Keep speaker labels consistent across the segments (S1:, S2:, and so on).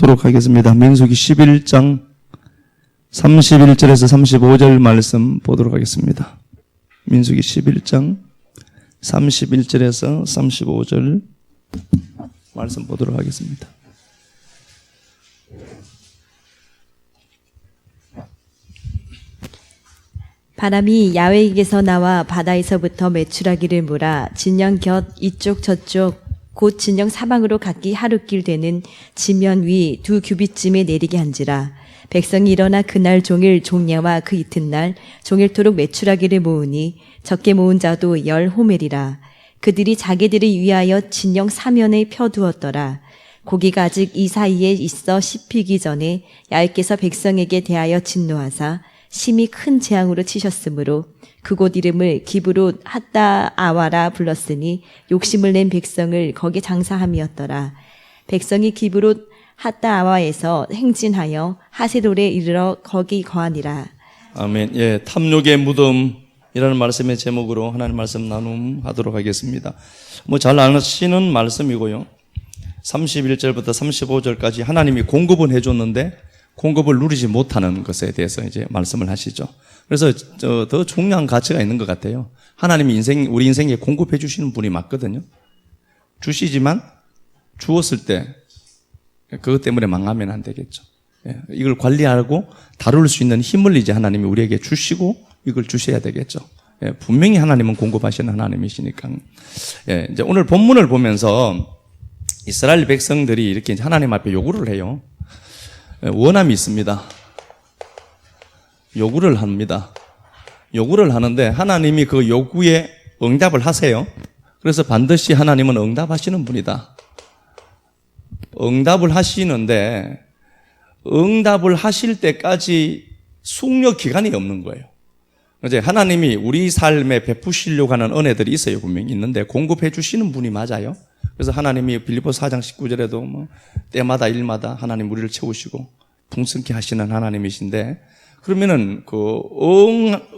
S1: 읽도록 하겠습니다. 민수기 11장 31절에서 35절 말씀 보도록 하겠습니다. 민수기 11장 31절에서 35절 말씀 보도록 하겠습니다.
S2: 바람이 야훼에게서 나와 바다에서부터 메추라기를 몰아 진영 곁 이쪽 저쪽 곧 진영 사방으로 각기 하루길 되는 지면 위 2규빗쯤에 내리게 한지라. 백성이 일어나 그날 종일 종야와 그 이튿날 종일토록 메추라기를 모으니 적게 모은 자도 10호멜이라. 그들이 자기들을 위하여 진영 사면에 펴두었더라. 고기가 아직 이 사이에 있어 씹히기 전에 야훼께서 백성에게 대하여 진노하사 심히 큰 재앙으로 치셨으므로 그곳 이름을 기브롯 핫다아와라 불렀으니 욕심을 낸 백성을 거기 장사함이었더라. 백성이 기브롯 핫다아와에서 행진하여 하세돌에 이르러 거기 거하니라.
S1: 아멘. 예, 탐욕의 무덤이라는 말씀의 제목으로 하나님 말씀 나눔하도록 하겠습니다. 잘 아시는 말씀이고요. 31절부터 35절까지 하나님이 공급은 해줬는데 공급을 누리지 못하는 것에 대해서 이제 말씀을 하시죠. 그래서 더 중요한 가치가 있는 것 같아요. 하나님이 우리 인생에 공급해 주시는 분이 맞거든요. 주시지만 주었을 때 그것 때문에 망하면 안 되겠죠. 이걸 관리하고 다룰 수 있는 힘을 이제 하나님이 우리에게 주시고 이걸 주셔야 되겠죠. 분명히 하나님은 공급하시는 하나님이시니까. 이제 오늘 본문을 보면서 이스라엘 백성들이 이렇게 하나님 앞에 요구를 해요. 원함이 있습니다. 요구를 합니다. 요구를 하는데 하나님이 그 요구에 응답을 하세요. 그래서 반드시 하나님은 응답하시는 분이다. 응답을 하시는데 응답을 하실 때까지 숙려 기간이 없는 거예요. 이제 하나님이 우리 삶에 베푸시려고 하는 은혜들이 있어요. 분명히 있는데 공급해 주시는 분이 맞아요. 그래서 하나님이 빌립보서 4장 19절에도 때마다 일마다 하나님 우리를 채우시고 풍성케 하시는 하나님이신데 그러면은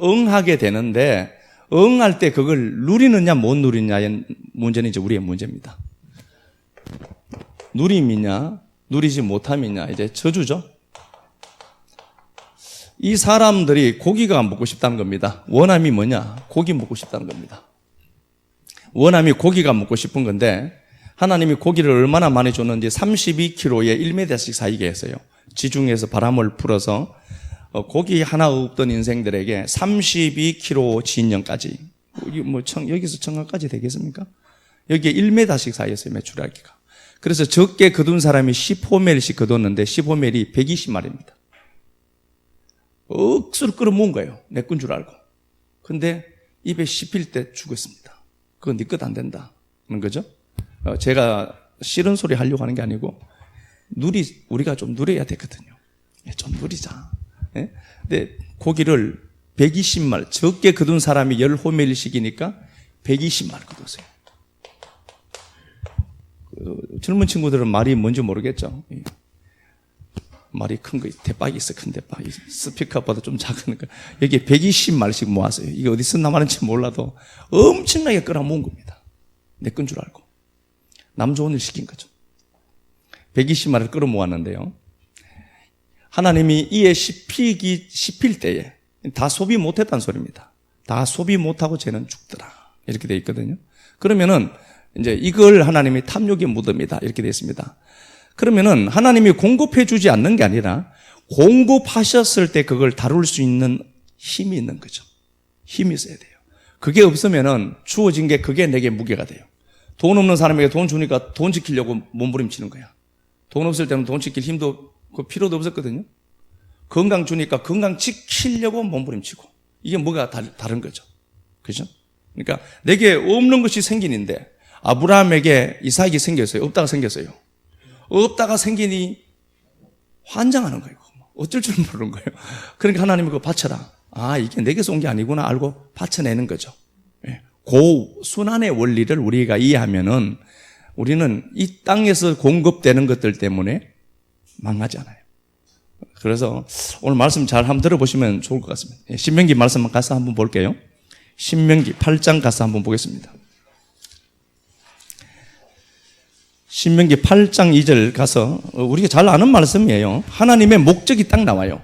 S1: 응하게 되는데 응할 때 그걸 누리느냐 못 누리느냐의 문제는 이제 우리의 문제입니다. 누림이냐 누리지 못함이냐 이제 저주죠. 이 사람들이 고기가 먹고 싶다는 겁니다. 원함이 뭐냐? 고기 먹고 싶다는 겁니다. 원함이 고기가 먹고 싶은 건데 하나님이 고기를 얼마나 많이 줬는지 32kg에 1m씩 사이게 했어요. 지중해에서 바람을 풀어서 고기 하나 없던 인생들에게 32kg 진영까지 여기서 청각까지 되겠습니까? 여기에 1m씩 사이였어요. 메추라기가. 그래서 적게 거둔 사람이 10호멜씩 거뒀는데 10호멜이 120마리입니다. 억수로 끌어모은 거예요. 내 건 줄 알고. 근데 입에 씹힐 때 죽었습니다. 그건 네 것 안 된다는 거죠. 제가 싫은 소리 하려고 하는 게 아니고 우리가 좀 누려야 되거든요. 좀 누리자. 근데 고기를 120마리 적게 거둔 사람이 10호멜씩이니까 120마리 거뒀어요. 젊은 친구들은 말이 뭔지 모르겠죠. 말이 큰 거, 대박이 있어, 큰 대박. 스피커보다 좀 작은 거. 여기에 120마리씩 모았어요. 이게 어디서 나왔는지 몰라도 엄청나게 끌어모은 겁니다. 내 건 줄 알고. 남 좋은 일 시킨 거죠. 120마리를 끌어모았는데요. 하나님이 이에 씹힐 때에 다 소비 못했다는 소리입니다. 다 소비 못하고 쟤는 죽더라. 이렇게 되어 있거든요. 그러면은 이제 이걸 하나님이 탐욕의 무덤이다. 이렇게 되어 있습니다. 그러면은 하나님이 공급해 주지 않는 게 아니라 공급하셨을 때 그걸 다룰 수 있는 힘이 있는 거죠. 힘이 있어야 돼요. 그게 없으면은 주어진 게 그게 내게 무게가 돼요. 돈 없는 사람에게 돈 주니까 돈 지키려고 몸부림치는 거야. 돈 없을 때는 돈 지킬 힘도 필요도 없었거든요. 건강 주니까 건강 지키려고 몸부림치고 이게 뭐가 다른 거죠. 그죠? 그러니까 내게 없는 것이 생기는데 아브라함에게 이삭이 생겼어요. 없다가 생겼어요. 없다가 생기니 환장하는 거예요. 어쩔 줄 모르는 거예요. 그러니까 하나님이 그거 바쳐라. 이게 내게서 온 게 아니구나 알고 바쳐내는 거죠. 그 순환의 원리를 우리가 이해하면은 우리는 이 땅에서 공급되는 것들 때문에 망하지 않아요. 그래서 오늘 말씀 잘 한번 들어보시면 좋을 것 같습니다. 신명기 말씀 가서 한번 볼게요. 신명기 8장 가서 한번 보겠습니다. 신명기 8장 2절 가서 우리가 잘 아는 말씀이에요. 하나님의 목적이 딱 나와요.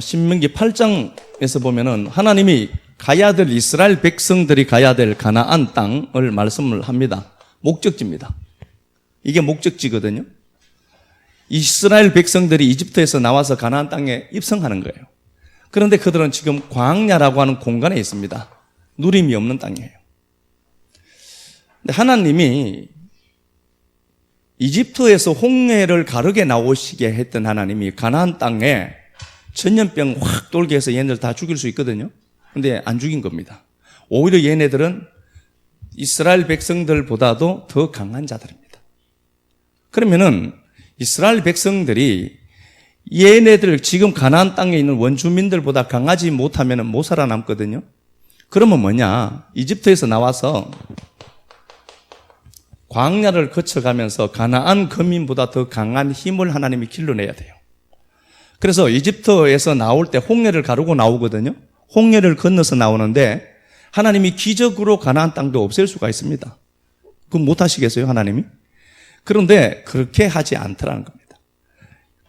S1: 신명기 8장에서 보면은 하나님이 가야 될 이스라엘 백성들이 가야 될 가나안 땅을 말씀을 합니다. 목적지입니다. 이게 목적지거든요. 이스라엘 백성들이 이집트에서 나와서 가나안 땅에 입성하는 거예요. 그런데 그들은 지금 광야라고 하는 공간에 있습니다. 누림이 없는 땅이에요. 근데 하나님이 이집트에서 홍해를 가르게 나오시게 했던 하나님이 가나안 땅에 전염병 확 돌게 해서 얘네들 다 죽일 수 있거든요. 근데 안 죽인 겁니다. 오히려 얘네들은 이스라엘 백성들보다도 더 강한 자들입니다. 그러면은 이스라엘 백성들이 얘네들 지금 가나안 땅에 있는 원주민들보다 강하지 못하면 못 살아남거든요. 그러면 뭐냐? 이집트에서 나와서 광야를 거쳐가면서 가나안 거민보다 더 강한 힘을 하나님이 길러내야 돼요. 그래서 이집트에서 나올 때 홍해를 가르고 나오거든요. 홍해를 건너서 나오는데 하나님이 기적으로 가나안 땅도 없앨 수가 있습니다. 그건 못 하시겠어요, 하나님이? 그런데 그렇게 하지 않더라는 겁니다.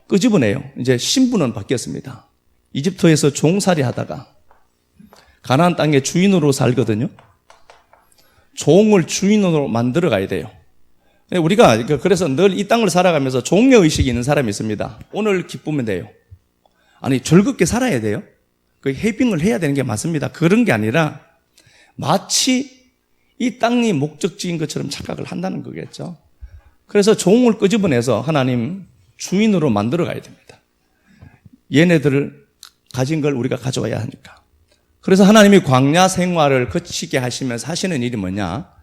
S1: 끄집어내요. 이제 신분은 바뀌었습니다. 이집트에서 종살이 하다가 가나안 땅의 주인으로 살거든요. 종을 주인으로 만들어 가야 돼요. 우리가 그래서 늘 이 땅을 살아가면서 종의 의식이 있는 사람이 있습니다. 오늘 기쁘면 돼요. 아니, 즐겁게 살아야 돼요. 그 해빙을 해야 되는 게 맞습니다. 그런 게 아니라 마치 이 땅이 목적지인 것처럼 착각을 한다는 거겠죠. 그래서 종을 끄집어내서 하나님 주인으로 만들어 가야 됩니다. 얘네들을 가진 걸 우리가 가져와야 하니까. 그래서 하나님이 광야 생활을 거치게 하시면서 하시는 일이 뭐냐?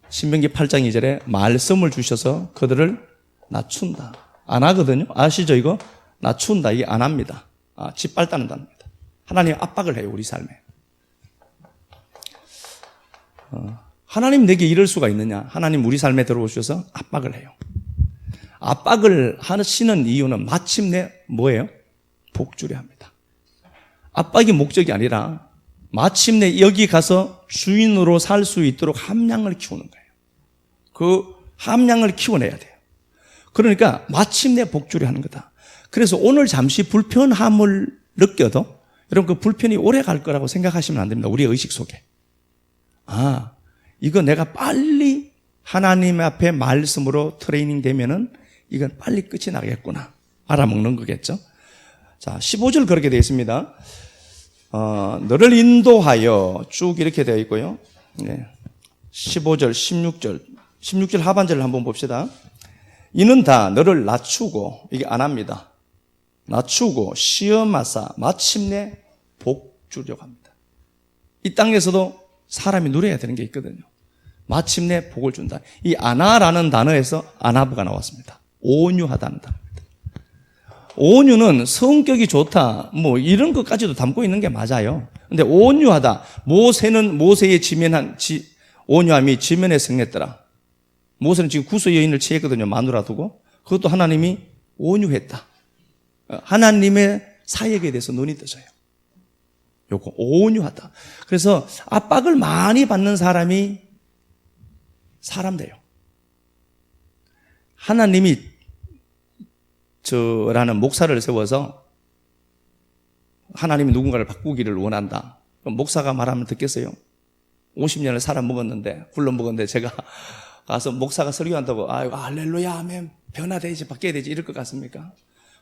S1: 신명기 8장 2절에 말씀을 주셔서 그들을 낮춘다. 안 하거든요. 아시죠 이거? 낮춘다. 이게 안 합니다. 짓밟다는답니다. 하나님 압박을 해요, 우리 삶에. 하나님 내게 이럴 수가 있느냐? 하나님 우리 삶에 들어오셔서 압박을 해요. 압박을 하시는 이유는 마침내 뭐예요? 복주려 합니다. 압박이 목적이 아니라 마침내 여기 가서 주인으로 살 수 있도록 함량을 키우는 거예요. 그 함량을 키워내야 돼요. 그러니까 마침내 복주려 하는 거다. 그래서 오늘 잠시 불편함을 느껴도 여러분 그 불편이 오래 갈 거라고 생각하시면 안 됩니다. 우리의 의식 속에. 이거 내가 빨리 하나님 앞에 말씀으로 트레이닝 되면은 이건 빨리 끝이 나겠구나. 알아먹는 거겠죠. 자, 15절 그렇게 되어 있습니다. 너를 인도하여 쭉 이렇게 되어 있고요. 15절, 16절 하반절을 한번 봅시다. 이는 다 너를 낮추고, 이게 안 합니다. 낮추고 시험하사 마침내 복 주려고 합니다. 이 땅에서도 사람이 누려야 되는 게 있거든요. 마침내 복을 준다. 이 아나라는 단어에서 아나브가 나왔습니다. 온유하다는 단어입니다. 온유는 성격이 좋다, 뭐 이런 것까지도 담고 있는 게 맞아요. 근데 온유하다. 모세는 모세의 온유함이 지면에 승했더라. 모세는 지금 구스 여인을 취했거든요. 마누라 두고. 그것도 하나님이 온유했다. 하나님의 사역에 대해서 눈이 떠져요. 요거 온유하다. 그래서 압박을 많이 받는 사람이 사람 돼요. 하나님이 저라는 목사를 세워서 하나님이 누군가를 바꾸기를 원한다. 그럼 목사가 말하면 듣겠어요? 50년을 살아 먹었는데, 굴러 먹었는데 제가 가서 목사가 설교한다고 아이고 할렐루야 하면 변화되지 바뀌어야 되지 이럴 것 같습니까?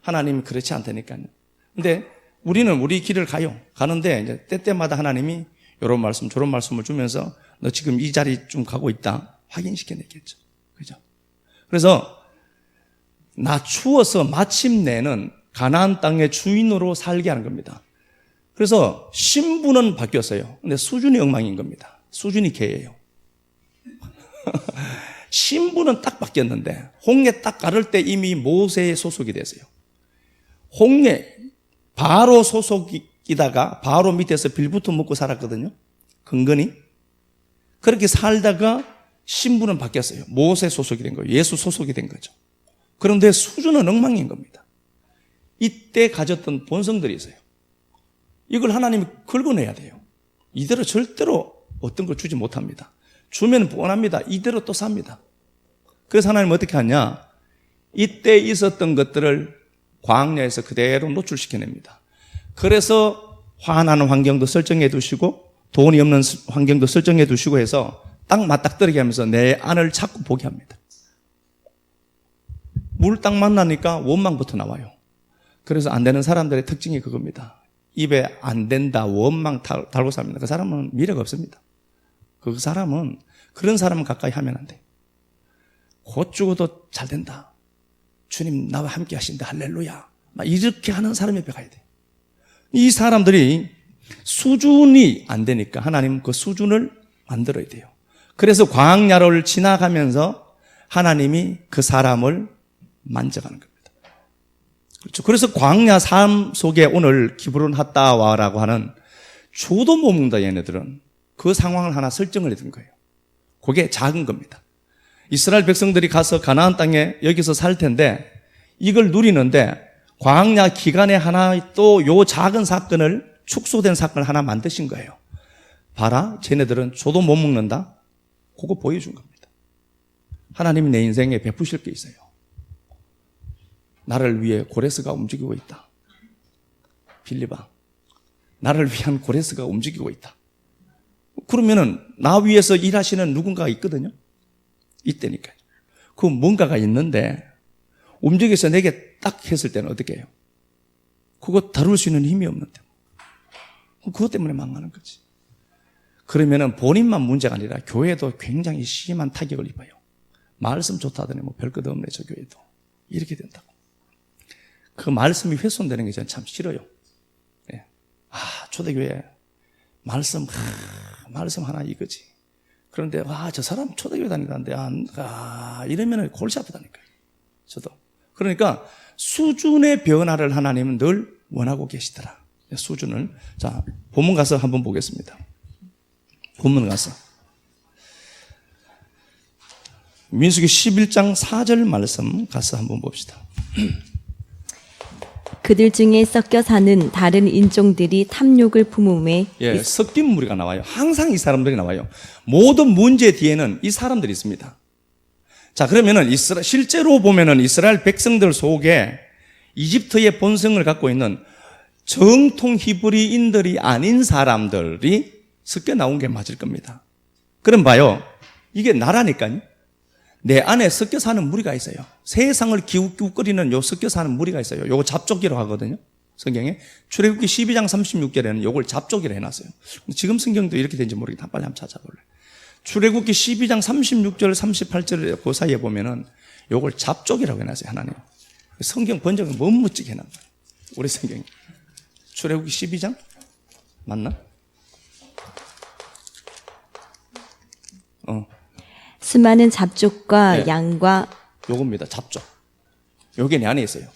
S1: 하나님은 그렇지 않다니까요. 근데 우리는 우리 길을 가는데 이제 때때마다 하나님이 이런 말씀 저런 말씀을 주면서 너 지금 이 자리 좀 가고 있다 확인시켜내겠죠. 그죠? 그래서 낮추어서 마침내는 가나안 땅의 주인으로 살게 하는 겁니다. 그래서 신분은 바뀌었어요. 근데 수준이 엉망인 겁니다. 수준이 개예요. 신분은 딱 바뀌었는데 홍해 딱 가를 때 이미 모세의 소속이 됐어요. 홍해 바로 소속이다가 바로 밑에서 빌부터 먹고 살았거든요. 근근히. 그렇게 살다가 신분은 바뀌었어요. 모세 소속이 된 거예요. 예수 소속이 된 거죠. 그런데 수준은 엉망인 겁니다. 이때 가졌던 본성들이 있어요. 이걸 하나님이 긁어내야 돼요. 이대로 절대로 어떤 걸 주지 못합니다. 주면 뻔합니다. 이대로 또 삽니다. 그래서 하나님 어떻게 하냐? 이때 있었던 것들을 광야에서 그대로 노출시켜냅니다. 그래서 화나는 환경도 설정해 두시고 돈이 없는 환경도 설정해 두시고 해서 딱 맞닥뜨리게 하면서 내 안을 자꾸 보게 합니다. 물 딱 만나니까 원망부터 나와요. 그래서 안 되는 사람들의 특징이 그겁니다. 입에 안 된다, 원망 달고 삽니다. 그 사람은 미래가 없습니다. 그 사람은, 그런 사람은 가까이 하면 안 돼. 곧 죽어도 잘 된다. 주님 나와 함께 하신다. 할렐루야. 막 이렇게 하는 사람 옆에 가야 돼. 이 사람들이 수준이 안 되니까 하나님 그 수준을 만들어야 돼요. 그래서 광야를 지나가면서 하나님이 그 사람을 만져가는 겁니다. 그렇죠. 그래서 광야 삶 속에 오늘 기브론 핫다와라고 하는 주도 못 먹는다 얘네들은 그 상황을 하나 설정을 해둔 거예요. 그게 작은 겁니다. 이스라엘 백성들이 가서 가나안 땅에 여기서 살 텐데 이걸 누리는데 광야 기간에 하나 또 요 작은 사건을 축소된 사건을 하나 만드신 거예요. 봐라, 쟤네들은 저도 못 먹는다. 그거 보여준 겁니다. 하나님이 내 인생에 베푸실 게 있어요. 나를 위해 고레스가 움직이고 있다. 빌리바, 나를 위한 고레스가 움직이고 있다. 그러면은 나 위해서 일하시는 누군가가 있거든요. 이때니까요. 그 뭔가가 있는데 움직여서 내게 딱 했을 때는 어떻게 해요? 그거 다룰 수 있는 힘이 없는데 그것 때문에 망하는 거지. 그러면은 본인만 문제가 아니라 교회도 굉장히 심한 타격을 입어요. 말씀 좋다더니 뭐 별것 없네 저 교회도. 이렇게 된다고. 그 말씀이 훼손되는 게 저는 참 싫어요. 예. 아, 초대교회 말씀 하나 이거지. 그런데 저 사람 초대교회 다니는데 이러면은 골치 아프다니까요. 저도. 그러니까 수준의 변화를 하나님은 늘 원하고 계시더라. 수준을. 자, 본문 가서 한번 보겠습니다. 본문 가서 민수기 11장 4절 말씀 가서 한번 봅시다.
S2: 그들 중에 섞여 사는 다른 인종들이 탐욕을 품음에
S1: 예, 섞인 무리가 나와요. 항상 이 사람들이 나와요. 모든 문제 뒤에는 이 사람들이 있습니다. 자, 그러면은 실제로 보면은 이스라엘 백성들 속에 이집트의 본성을 갖고 있는 정통 히브리인들이 아닌 사람들이 섞여 나온 게 맞을 겁니다. 그럼 봐요. 이게 나라니까요. 내 안에 섞여 사는 무리가 있어요. 세상을 기웃기웃거리는 요 섞여 사는 무리가 있어요. 요거 잡족이라고 하거든요. 성경에. 출애굽기 12장 36절에는 요걸 잡족이라 해놨어요. 지금 성경도 이렇게 된지 모르겠다. 빨리 한번 찾아볼래. 출애굽기 12장 36절 38절 그 사이에 보면은 요걸 잡족이라고 해놨어요. 하나님. 성경 번역은 멋지게 해놨어요. 우리 성경이. 출애굽기 12장? 맞나?
S2: 수많은 잡족과
S1: 네.
S2: 양과
S1: 요겁니다. 잡족. 요게 내 안에 있어요.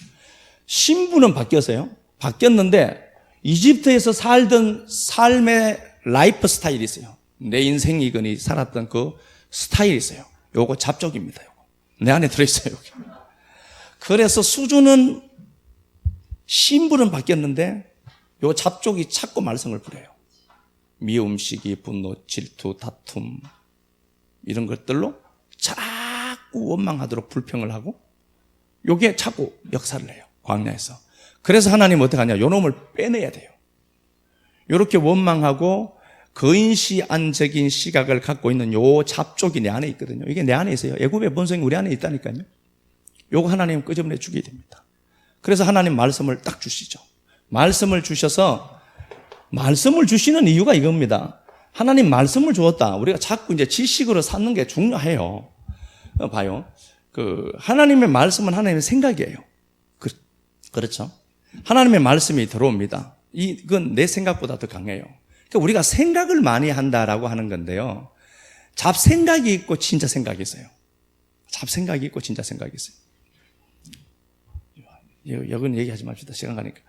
S1: 신분은 바뀌었어요. 바뀌었는데 이집트에서 살던 삶의 라이프 스타일이 있어요. 내 인생이거니 살았던 그 스타일이 있어요. 요거 잡족입니다. 요거. 내 안에 들어있어요. 여기. 그래서 수준은 신분은 바뀌었는데 요 잡족이 자꾸 말썽을 부려요. 미움, 시기, 분노, 질투, 다툼 이런 것들로 자꾸 원망하도록 불평을 하고 요게 자꾸 역사를 해요. 광야에서. 그래서 하나님 어떻게 하냐. 요 놈을 빼내야 돼요. 요렇게 원망하고 거인시안적인 시각을 갖고 있는 요 잡족이 내 안에 있거든요. 이게 내 안에 있어요. 애굽의 본성이 우리 안에 있다니까요. 요거 하나님 끄집어내 주게 됩니다. 그래서 하나님 말씀을 딱 주시죠. 말씀을 주셔서 말씀을 주시는 이유가 이겁니다. 하나님 말씀을 주었다. 우리가 자꾸 이제 지식으로 사는 게 중요해요. 봐요. 하나님의 말씀은 하나님의 생각이에요. 그렇죠? 하나님의 말씀이 들어옵니다. 이건 내 생각보다 더 강해요. 그러니까 우리가 생각을 많이 한다라고 하는 건데요. 잡생각이 있고 진짜 생각이 있어요. 잡생각이 있고 진짜 생각이 있어요. 여기는 얘기하지 맙시다. 시간 가니까.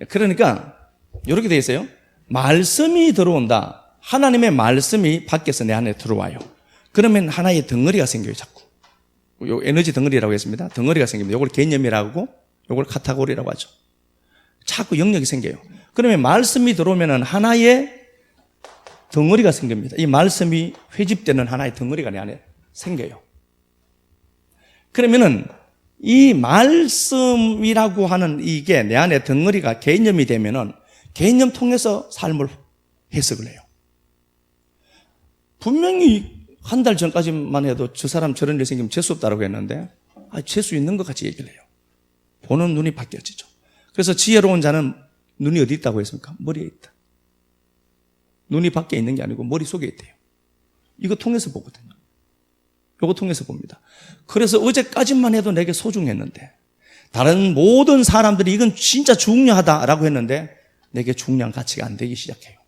S1: 그러니까 이렇게 돼 있어요. 말씀이 들어온다. 하나님의 말씀이 밖에서 내 안에 들어와요. 그러면 하나의 덩어리가 생겨요. 자꾸. 요 에너지 덩어리라고 했습니다. 덩어리가 생깁니다. 요걸 개념이라고 하고 요걸 카테고리라고 하죠. 자꾸 영역이 생겨요. 그러면 말씀이 들어오면 하나의 덩어리가 생깁니다. 이 말씀이 회집되는 하나의 덩어리가 내 안에 생겨요. 그러면은 이 말씀이라고 하는 이게 내 안에 덩어리가 개념이 되면은 개념 통해서 삶을 해석을 해요. 분명히 한 달 전까지만 해도 저 사람 저런 일 생기면 재수 없다라고 했는데 재수 있는 것 같이 얘기를 해요. 보는 눈이 바뀌어지죠. 그래서 지혜로운 자는 눈이 어디 있다고 했습니까? 머리에 있다. 눈이 밖에 있는 게 아니고 머릿속에 있대요. 이거 통해서 보거든요. 이거 통해서 봅니다. 그래서 어제까지만 해도 내게 소중했는데 다른 모든 사람들이 이건 진짜 중요하다라고 했는데 내게 중요한 가치가 안 되기 시작해요.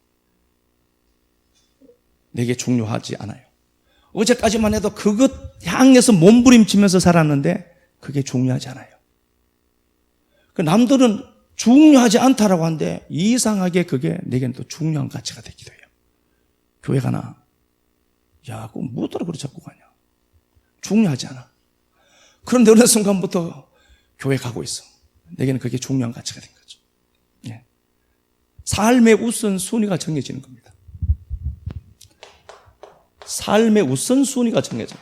S1: 내게 중요하지 않아요. 어제까지만 해도 그것 향해서 몸부림치면서 살았는데 그게 중요하지 않아요. 남들은 중요하지 않다라고 하는데 이상하게 그게 내게는 또 중요한 가치가 되기도 해요. 교회 가나? 야, 그거 뭐더라 그렇게 자꾸 가냐? 중요하지 않아. 그런데 어느 순간부터 교회 가고 있어. 내게는 그게 중요한 가치가 된 거죠. 예. 삶의 우선순위가 정해지는 겁니다. 삶의 우선순위가 정해져요.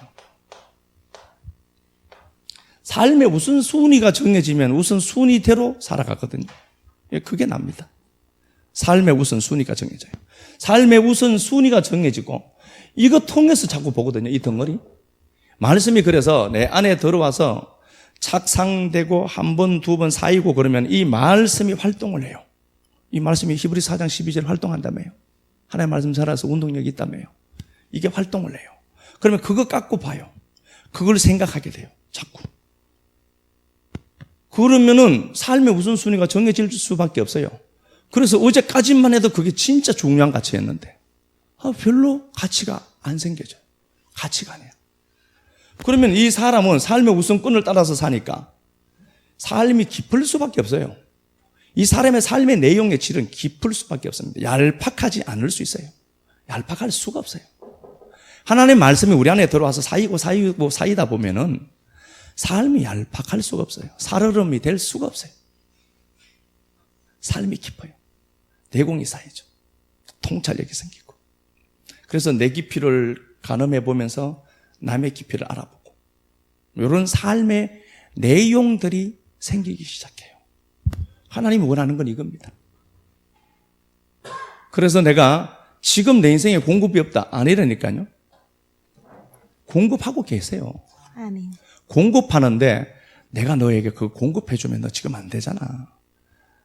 S1: 삶의 우선순위가 정해지면 우선순위대로 살아가거든요. 예, 그게 납니다. 삶의 우선순위가 정해져요. 삶의 우선순위가 정해지고 이거 통해서 자꾸 보거든요. 이 덩어리. 말씀이 그래서 내 안에 들어와서 착상되고 한 번, 두 번 쌓이고 그러면 이 말씀이 활동을 해요. 이 말씀이 히브리 4장 12절 활동한다며요. 하나님의 말씀 살아서 운동력이 있다며요. 이게 활동을 해요. 그러면 그거 갖고 봐요. 그걸 생각하게 돼요. 자꾸. 그러면은 삶의 우선순위가 정해질 수밖에 없어요. 그래서 어제까지만 해도 그게 진짜 중요한 가치였는데 별로 가치가 안 생겨져요. 가치가 아니에요. 그러면 이 사람은 삶의 우선권을 따라서 사니까 삶이 깊을 수밖에 없어요. 이 사람의 삶의 내용의 질은 깊을 수밖에 없습니다. 얄팍하지 않을 수 있어요. 얄팍할 수가 없어요. 하나님의 말씀이 우리 안에 들어와서 쌓이다 보면은 삶이 얄팍할 수가 없어요. 살얼음이 될 수가 없어요. 삶이 깊어요. 내공이 쌓이죠. 통찰력이 생기고. 그래서 내 깊이를 가늠해 보면서 남의 깊이를 알아보고 이런 삶의 내용들이 생기기 시작해요. 하나님이 원하는 건 이겁니다. 그래서 내가 지금 내 인생에 공급이 없다 아니라니까요. 공급하고 계세요.
S2: 아멘.
S1: 공급하는데 내가 너에게 그 공급해주면 너 지금 안 되잖아.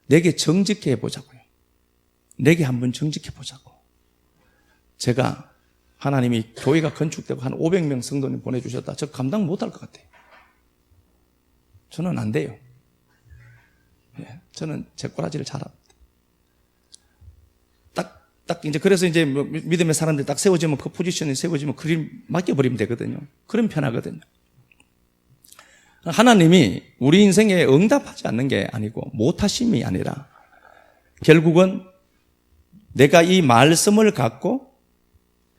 S1: 내게 정직해 해보자고요. 내게 한번 정직해 보자고. 제가 하나님이 교회가 건축되고 한 500명 성도님 보내주셨다. 저 감당 못할 것 같아요. 저는 안 돼요. 예, 저는 제 꼬라지를 잘합니다. 딱 이제 그래서 이제 믿음의 사람들이 딱 세워지면 그 포지션에 세워지면 그림 맡겨버리면 되거든요. 그럼 편하거든요. 하나님이 우리 인생에 응답하지 않는 게 아니고 못하심이 아니라 결국은 내가 이 말씀을 갖고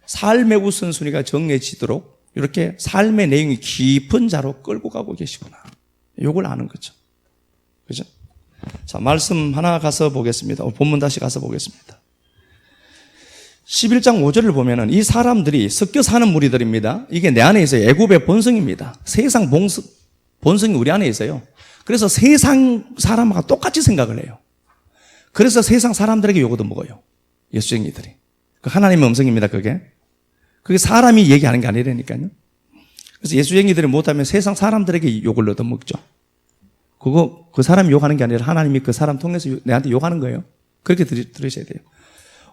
S1: 삶의 우선순위가 정해지도록 이렇게 삶의 내용이 깊은 자로 끌고 가고 계시구나. 이걸 아는 거죠. 그죠? 자, 말씀 하나 가서 보겠습니다. 본문 다시 가서 보겠습니다. 11장 5절을 보면은 이 사람들이 섞여 사는 무리들입니다. 이게 내 안에 있어요. 애굽의 본성입니다. 세상 본성이 우리 안에 있어요. 그래서 세상 사람과 똑같이 생각을 해요. 그래서 세상 사람들에게 요거도 먹어요. 예수쟁이들이. 그 하나님의 음성입니다, 그게. 그게 사람이 얘기하는 게 아니라니까요. 그래서 예수쟁이들이 못하면 세상 사람들에게 욕을 얻어먹죠. 그 사람이 욕하는 게 아니라 하나님이 그 사람 통해서 내한테 욕하는 거예요. 그렇게 들으셔야 돼요.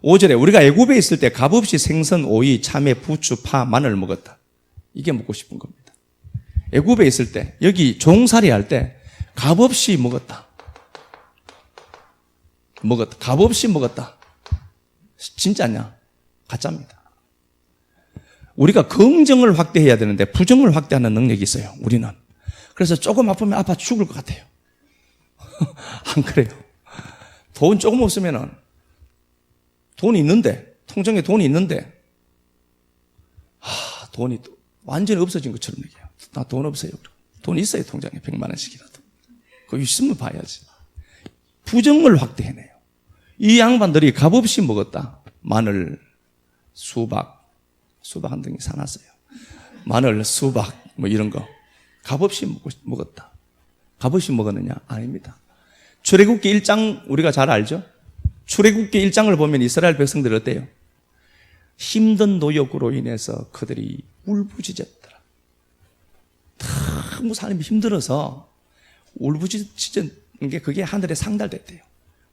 S1: 5절에 우리가 애굽에 있을 때 값없이 생선, 오이, 참외, 부추, 파, 마늘 먹었다. 이게 먹고 싶은 겁니다. 애굽에 있을 때, 여기 종살이 할 때 값없이 먹었다. 값없이 먹었다. 진짜냐? 가짜입니다. 우리가 긍정을 확대해야 되는데 부정을 확대하는 능력이 있어요. 우리는. 그래서 조금 아프면 아파 죽을 것 같아요. 안 그래요? 돈 조금 없으면은 돈이 있는데, 통장에 돈이 있는데, 돈이 완전히 없어진 것처럼 얘기해요. 나 돈 없어요. 돈 있어요, 통장에 100만 원씩이라도. 그거 있으면 봐야지. 부정을 확대해내요. 이 양반들이 값없이 먹었다. 마늘, 수박 한 덩이 사놨어요. 마늘, 수박 뭐 이런 거 값없이 먹었다. 값없이 먹었느냐? 아닙니다. 출애굽기 1장 우리가 잘 알죠? 출애굽기 1장을 보면 이스라엘 백성들 어때요? 힘든 노역으로 인해서 그들이 울부짖었더라. 너무 삶이 힘들어서 울부짖은 게 그게 하늘에 상달됐대요.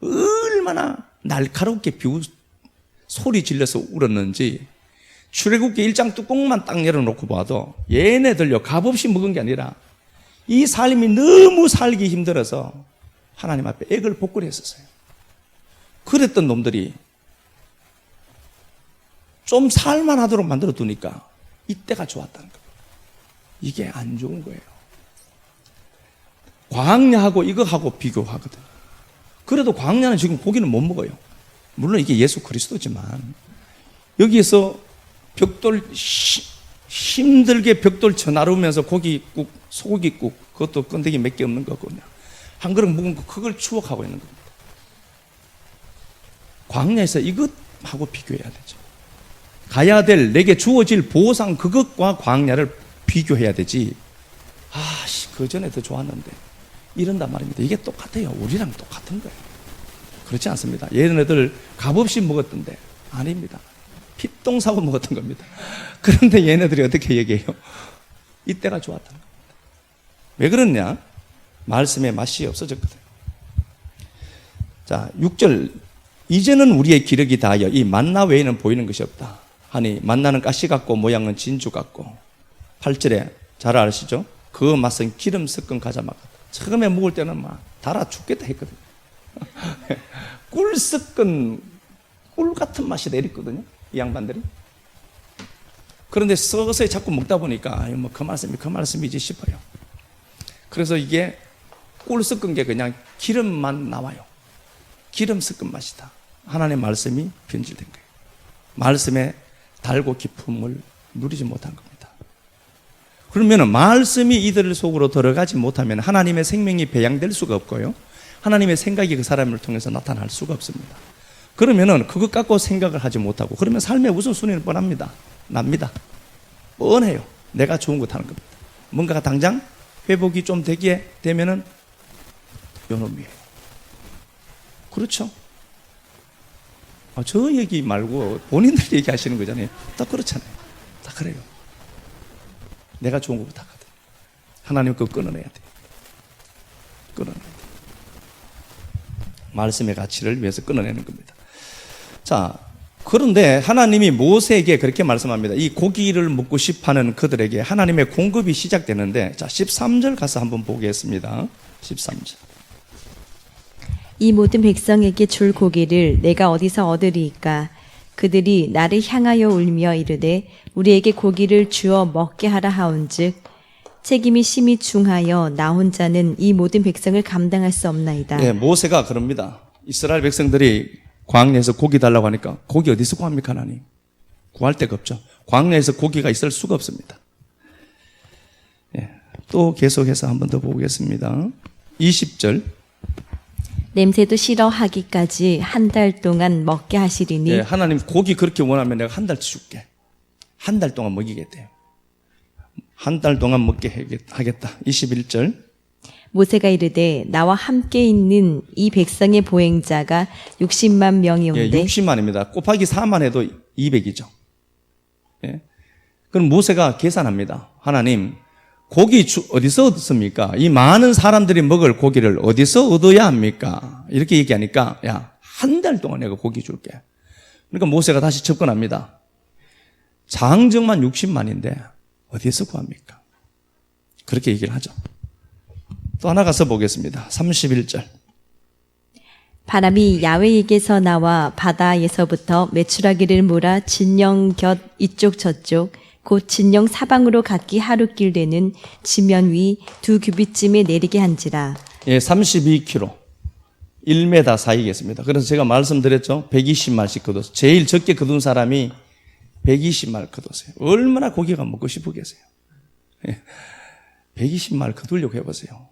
S1: 얼마나 날카롭게 소리 질러서 울었는지 출애굽기 1장 뚜껑만 딱 열어놓고 봐도 얘네들요 값없이 먹은 게 아니라 이 삶이 너무 살기 힘들어서 하나님 앞에 액을 복구를 했었어요. 그랬던 놈들이 좀 살만하도록 만들어 두니까 이때가 좋았다는 거예요. 이게 안 좋은 거예요. 광야하고 이거하고 비교하거든. 그래도 광야는 지금 고기는 못 먹어요. 물론 이게 예수 그리스도지만 여기에서 벽돌 힘들게 벽돌 쳐나르면서 고기국, 소고기국 그것도 건더기 몇 개 없는 거거든요. 한 그릇 묵은 거 그걸 추억하고 있는 겁니다. 광야에서 이것하고 비교해야 되죠. 가야 될 내게 주어질 보상 그것과 광야를 비교해야 되지. 그 전에 더 좋았는데 이런단 말입니다. 이게 똑같아요. 우리랑 똑같은 거예요. 그렇지 않습니다. 얘네들 값없이 먹었던데 아닙니다. 피똥 사고 먹었던 겁니다. 그런데 얘네들이 어떻게 얘기해요? 이때가 좋았다는 겁니다. 왜 그러냐? 말씀의 맛이 없어졌거든. 자, 6절. 이제는 우리의 기력이 다하여 이 만나 외에는 보이는 것이 없다. 하니 만나는 가시 같고 모양은 진주 같고. 8절에 잘 아시죠? 그 맛은 기름 섞은 가자 맛. 처음에 먹을 때는 막 달아 죽겠다 했거든요. 꿀 섞은 꿀 같은 맛이다 이랬거든요. 이 양반들이. 그런데 서서히 자꾸 먹다 보니까 뭐 그 말씀이지 싶어요. 그래서 이게 꿀 섞은 게 그냥 기름만 나와요. 기름 섞은 맛이다. 하나님의 말씀이 변질된 거예요. 말씀의 달고 기품을 누리지 못한 겁니다. 그러면 말씀이 이들 속으로 들어가지 못하면 하나님의 생명이 배양될 수가 없고요. 하나님의 생각이 그 사람을 통해서 나타날 수가 없습니다. 그러면은 그것 갖고 생각을 하지 못하고 그러면 삶의 우선순위는 뻔합니다. 납니다. 뻔해요. 내가 좋은 것 하는 겁니다. 뭔가가 당장 회복이 좀 되게 되면은 요놈이에요. 그렇죠? 저 얘기 말고 본인들 얘기하시는 거잖아요. 다 그렇잖아요. 다 그래요. 내가 좋은 것부터 하거든. 하나님 그거 끊어내야 돼. 끊어내야 돼. 말씀의 가치를 위해서 끊어내는 겁니다. 자, 그런데 하나님이 모세에게 그렇게 말씀합니다. 이 고기를 먹고 싶어하는 그들에게 하나님의 공급이 시작되는데, 자, 13절 가서 한번 보겠습니다. 13절.
S2: 이 모든 백성에게 줄 고기를 내가 어디서 얻으리이까? 그들이 나를 향하여 울며 이르되 우리에게 고기를 주어 먹게 하라 하온즉 책임이 심히 중하여 나 혼자는 이 모든 백성을 감당할 수 없나이다.
S1: 네, 모세가 그럽니다. 이스라엘 백성들이 광야에서 고기 달라고 하니까 고기 어디서 구합니까 하나님? 구할 데가 없죠. 광야에서 고기가 있을 수가 없습니다. 네, 또 계속해서 한 번 더 보겠습니다. 20절.
S2: 냄새도 싫어하기까지 한 달 동안 먹게 하시리니.
S1: 네, 하나님 고기 그렇게 원하면 내가 한 달치 줄게. 한 달 동안 먹이겠대요. 한 달 동안 먹게 하겠다. 21절.
S2: 모세가 이르되 나와 함께 있는 이 백성의 보행자가 60만 명이온데.
S1: 예, 60만입니다. 곱하기 4만 해도 200이죠. 예. 그럼 모세가 계산합니다. 하나님, 고기 어디서 얻습니까? 이 많은 사람들이 먹을 고기를 어디서 얻어야 합니까? 이렇게 얘기하니까, 야, 한 달 동안 내가 고기 줄게. 그러니까 모세가 다시 접근합니다. 장정만 60만인데 어디서 구합니까? 그렇게 얘기를 하죠. 또 하나 가서 보겠습니다. 31절.
S2: 바람이 야훼에게서 나와 바다에서부터 메추라기를 몰아 진영 곁 이쪽 저쪽 곧 진영 사방으로 각기 하루길 되는 지면 위 2규빗쯤에 내리게 한지라.
S1: 예, 32km. 1m 사이겠습니다. 그래서 제가 말씀드렸죠. 120말씩 거뒀어요. 제일 적게 거둔 사람이 120말 거뒀어요. 얼마나 고기가 먹고 싶으겠어요. 120말 거두려고 해보세요.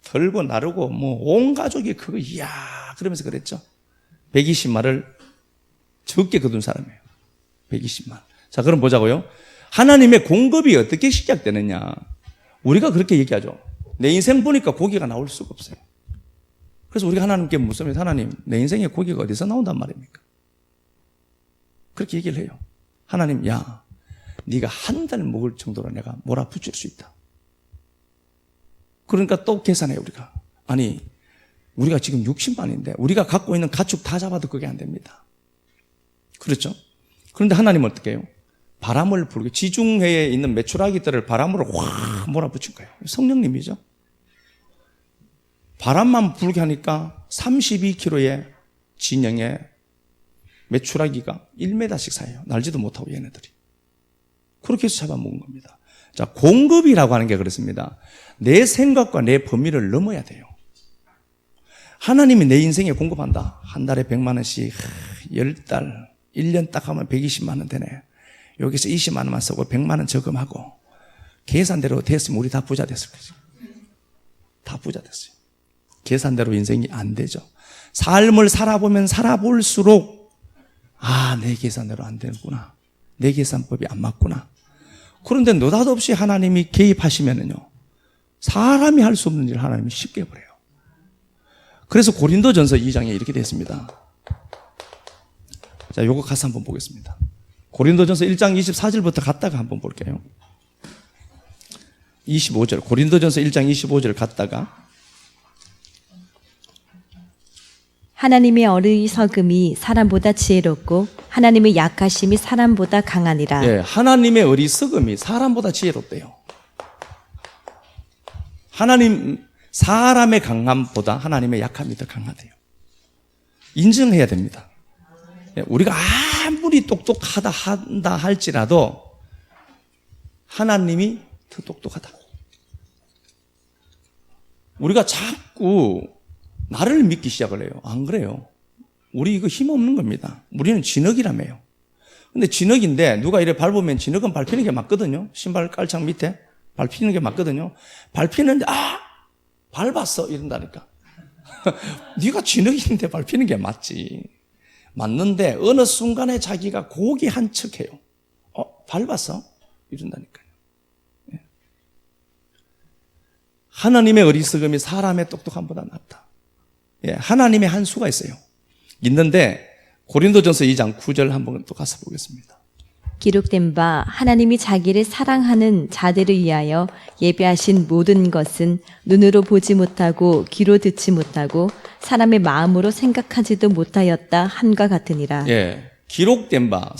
S1: 털고 나르고 뭐 온 가족이 그거 이야 그러면서 그랬죠. 120말을 적게 거둔 사람이에요. 120만. 자, 그럼 보자고요. 하나님의 공급이 어떻게 시작되느냐. 우리가 그렇게 얘기하죠. 내 인생 보니까 고기가 나올 수가 없어요. 그래서 우리가 하나님께 묻습니다. 하나님, 내 인생에 고기가 어디서 나온단 말입니까? 그렇게 얘기를 해요. 하나님, 야, 네가 한 달 먹을 정도로 내가 몰아붙일 수 있다. 그러니까 또 계산해요, 우리가. 아니, 우리가 지금 60만인데 우리가 갖고 있는 가축 다 잡아도 그게 안 됩니다. 그렇죠? 그런데 하나님은 어떻게 해요? 바람을 불고 지중해에 있는 메추라기들을 바람으로 확 몰아붙인 거예요. 성령님이죠. 바람만 불게 하니까 32km의 진영에 메추라기가 1m씩 사요. 날지도 못하고 얘네들이. 그렇게 해서 잡아먹은 겁니다. 자, 공급이라고 하는 게 그렇습니다. 내 생각과 내 범위를 넘어야 돼요. 하나님이 내 인생에 공급한다. 한 달에 100만 원씩 10달 1년 딱 하면 120만 원 되네. 여기서 20만 원만 쓰고 100만 원 저금하고 계산대로 됐으면 우리 다 부자 됐을 거지. 다 부자 됐어요. 계산대로 인생이 안 되죠. 삶을 살아보면 살아볼수록 내 계산대로 안 되는구나. 내 계산법이 안 맞구나. 그런데 느닷없이 하나님이 개입하시면은요, 사람이 할 수 없는 일을 하나님이 쉽게 해버려요. 그래서 고린도전서 2장에 이렇게 되어 있습니다. 자, 요거 가서 한번 보겠습니다. 고린도전서 1장 24절부터 갔다가 한번 볼게요. 25절, 고린도전서 1장 25절 갔다가
S2: 하나님의 어리석음이 사람보다 지혜롭고 하나님의 약하심이 사람보다 강하니라.
S1: 예, 하나님의 어리석음이 사람보다 지혜롭대요. 사람의 강함보다 하나님의 약함이 더 강하대요. 인정해야 됩니다. 예, 우리가 아무리 똑똑하다 한다 할지라도 하나님이 더 똑똑하다. 우리가 자꾸 나를 믿기 시작을 해요. 안 그래요. 우리 이거 힘없는 겁니다. 우리는 진흙이라며요. 근데 진흙인데 누가 이래 밟으면 진흙은 밟히는 게 맞거든요. 신발 깔창 밑에 밟히는 게 맞거든요. 밟히는데 밟았어 이런다니까. 네가 진흙인데 밟히는 게 맞지. 맞는데 어느 순간에 자기가 고기 한 척해요. 밟았어? 이런다니까요. 하나님의 어리석음이 사람의 똑똑함보다 낫다. 하나님의 한 수가 있어요. 있는데 고린도전서 2장 9절 한번 또 가서 보겠습니다.
S2: 기록된 바 하나님이 자기를 사랑하는 자들을 위하여 예배하신 모든 것은 눈으로 보지 못하고 귀로 듣지 못하고 사람의 마음으로 생각하지도 못하였다 함과 같으니라.
S1: 기록된 바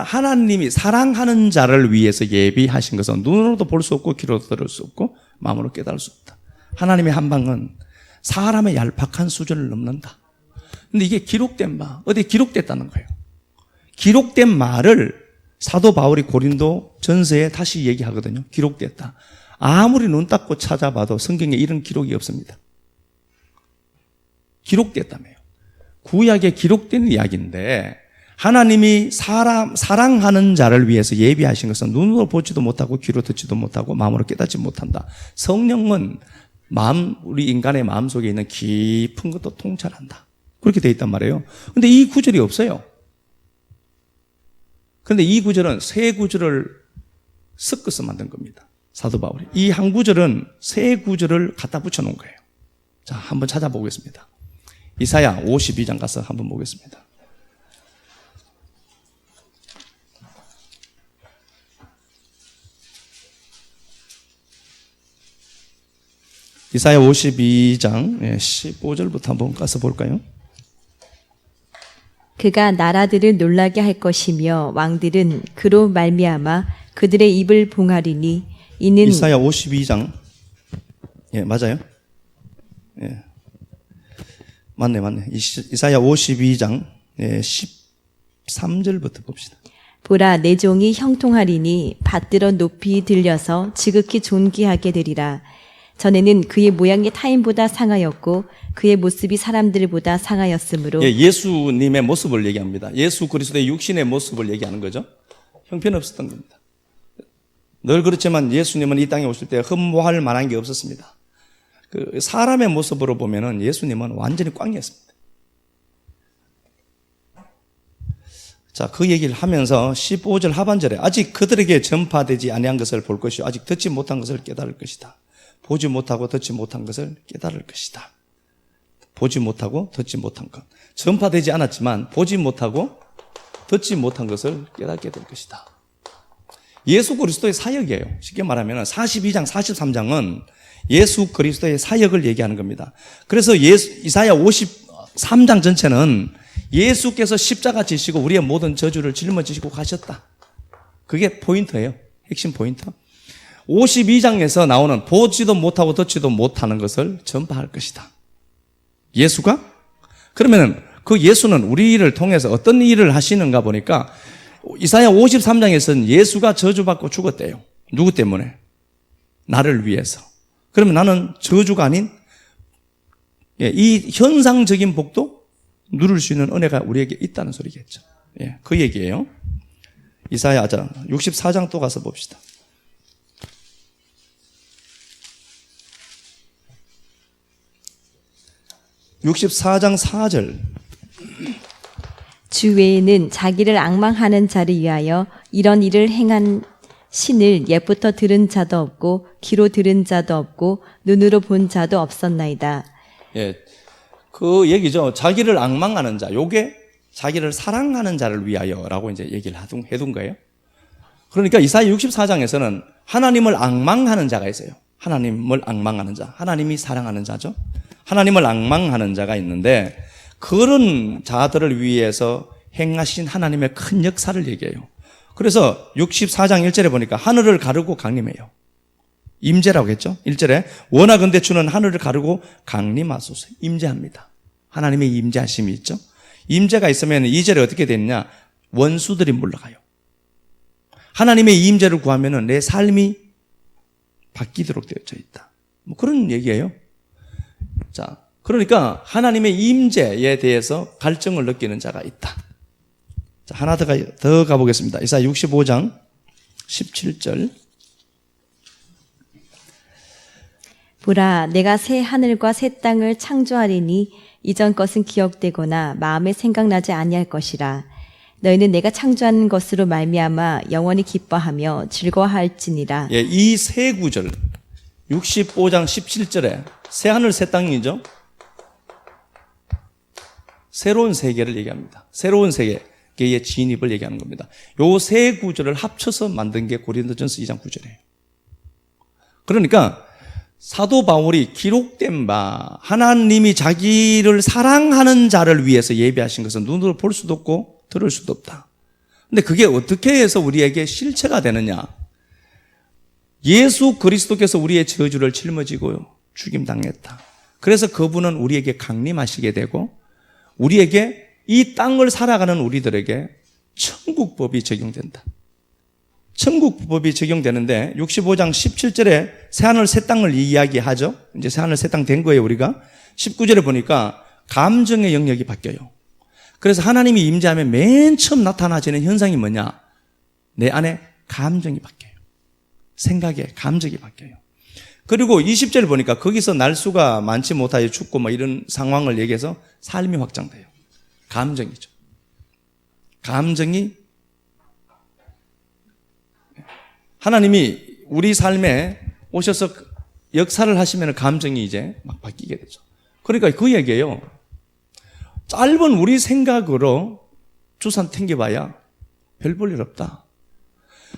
S1: 하나님이 사랑하는 자를 위해서 예비하신 것은 눈으로도 볼 수 없고 귀로도 들을 수 없고 마음으로 깨달을 수 없다. 하나님의 한방은 사람의 얄팍한 수준을 넘는다. 근데 이게 기록된 바, 어디 기록됐다는 거예요. 기록된 말을 사도 바울이 고린도 전서에 다시 얘기하거든요. 기록됐다. 아무리 눈 닦고 찾아봐도 성경에 이런 기록이 없습니다. 기록됐다며요. 구약에 기록된 이야기인데 하나님이 사랑하는 자를 위해서 예비하신 것은 눈으로 보지도 못하고 귀로 듣지도 못하고 마음으로 깨닫지 못한다. 성령은 우리 인간의 마음속에 있는 깊은 것도 통찰한다. 그렇게 되어 있단 말이에요. 근데 이 구절이 없어요. 그런데 이 구절은 세 구절을 섞어서 만든 겁니다. 사도 바울이. 이 한 구절은 세 구절을 갖다 붙여 놓은 거예요. 자, 한번 찾아보겠습니다. 이사야 52장 가서 한번 보겠습니다. 이사야 52장 15절부터 한번 가서 볼까요?
S2: 그가 나라들을 놀라게 할 것이며 왕들은 그로 말미암아 그들의 입을 봉하리니 이는
S1: 이사야 52장 맞아요? 맞네. 이사야 52장 13절부터 봅시다.
S2: 보라 내 종이 형통하리니 받들어 높이 들려서 지극히 존귀하게 되리라. 전에는 그의 모양이 타인보다 상하였고 그의 모습이 사람들보다 상하였으므로
S1: 예수님의 모습을 얘기합니다. 예수 그리스도의 육신의 모습을 얘기하는 거죠. 형편없었던 겁니다. 늘 그렇지만 예수님은 이 땅에 오실 때 흠모할 만한 게 없었습니다. 그 사람의 모습으로 보면은 예수님은 완전히 꽝이었습니다. 자, 그 얘기를 하면서 15절 하반절에 아직 그들에게 전파되지 아니한 것을 볼 것이요 아직 듣지 못한 것을 깨달을 것이다. 보지 못하고 듣지 못한 것을 깨달을 것이다. 보지 못하고 듣지 못한 것. 전파되지 않았지만 보지 못하고 듣지 못한 것을 깨닫게 될 것이다. 예수 그리스도의 사역이에요. 쉽게 말하면 42장, 43장은 예수 그리스도의 사역을 얘기하는 겁니다. 그래서 이사야 53장 전체는 예수께서 십자가 지시고 우리의 모든 저주를 짊어지시고 가셨다. 그게 포인트예요. 핵심 포인트. 52장에서 나오는 보지도 못하고 듣지도 못하는 것을 전파할 것이다. 예수가? 그러면은 그 예수는 우리를 통해서 어떤 일을 하시는가 보니까 이사야 53장에서는 예수가 저주받고 죽었대요. 누구 때문에? 나를 위해서. 그러면 나는 저주가 아닌 이 현상적인 복도 누릴 수 있는 은혜가 우리에게 있다는 소리겠죠. 그 얘기예요. 이사야 64장 또 가서 봅시다. 64장 4절.
S2: 주 외에는 자기를 앙망하는 자를 위하여 이런 일을 행한 신을 옛부터 들은 자도 없고 귀로 들은 자도 없고 눈으로 본 자도 없었나이다.
S1: 그 얘기죠. 자기를 앙망하는 자. 요게 자기를 사랑하는 자를 위하여라고 이제 얘기를 해둔 거예요. 그러니까 이사야 64장에서는 하나님을 앙망하는 자가 있어요. 하나님을 앙망하는 자. 하나님이 사랑하는 자죠. 하나님을 앙망하는 자가 있는데 그런 자들을 위해서 행하신 하나님의 큰 역사를 얘기해요. 그래서 64장 1절에 보니까 하늘을 가르고 강림해요. 임재라고 했죠. 1절에 원하건대 주는 하늘을 가르고 강림하소서. 임재합니다. 하나님의 임재하심이 있죠. 임재가 있으면 2절에 어떻게 되느냐? 원수들이 물러가요. 하나님의 임재를 구하면 내 삶이 바뀌도록 되어져 있다. 뭐 그런 얘기예요. 자, 그러니까 하나님의 임재에 대해서 갈증을 느끼는 자가 있다. 자, 하나 더 가보겠습니다. 이사야 65장 17절.
S2: 보라, 내가 새 하늘과 새 땅을 창조하리니 이전 것은 기억되거나 마음에 생각나지 아니할 것이라. 너희는 내가 창조한 것으로 말미암아 영원히 기뻐하며 즐거워할지니라.
S1: 이 세 구절 65장 17절에 새 하늘 새 땅이죠. 새로운 세계를 얘기합니다. 새로운 세계의 진입을 얘기하는 겁니다. 요 세 구절을 합쳐서 만든 게 고린도전서 2장 9절이에요. 그러니까 사도 바울이 기록된 바 하나님이 자기를 사랑하는 자를 위해서 예비하신 것은 눈으로 볼 수도 없고 들을 수도 없다. 근데 그게 어떻게 해서 우리에게 실체가 되느냐? 예수 그리스도께서 우리의 저주를 짊어지고 죽임당했다. 그래서 그분은 우리에게 강림하시게 되고 우리에게 이 땅을 살아가는 우리들에게 천국법이 적용된다. 천국법이 적용되는데 65장 17절에 새하늘 새 땅을 이야기하죠. 이제 새하늘 새 땅 된 거예요, 우리가. 19절에 보니까 감정의 영역이 바뀌어요. 그래서 하나님이 임재하면 맨 처음 나타나지는 현상이 뭐냐? 내 안에 감정이 바뀌어요. 생각에 감정이 바뀌어요. 그리고 20절 보니까 거기서 날수가 많지 못하여 춥고 뭐 이런 상황을 얘기해서 삶이 확장돼요. 감정이죠. 감정이 하나님이 우리 삶에 오셔서 역사를 하시면 감정이 이제 막 바뀌게 되죠. 그러니까 그 얘기예요. 짧은 우리 생각으로 주산 탱겨봐야 별 볼 일 없다.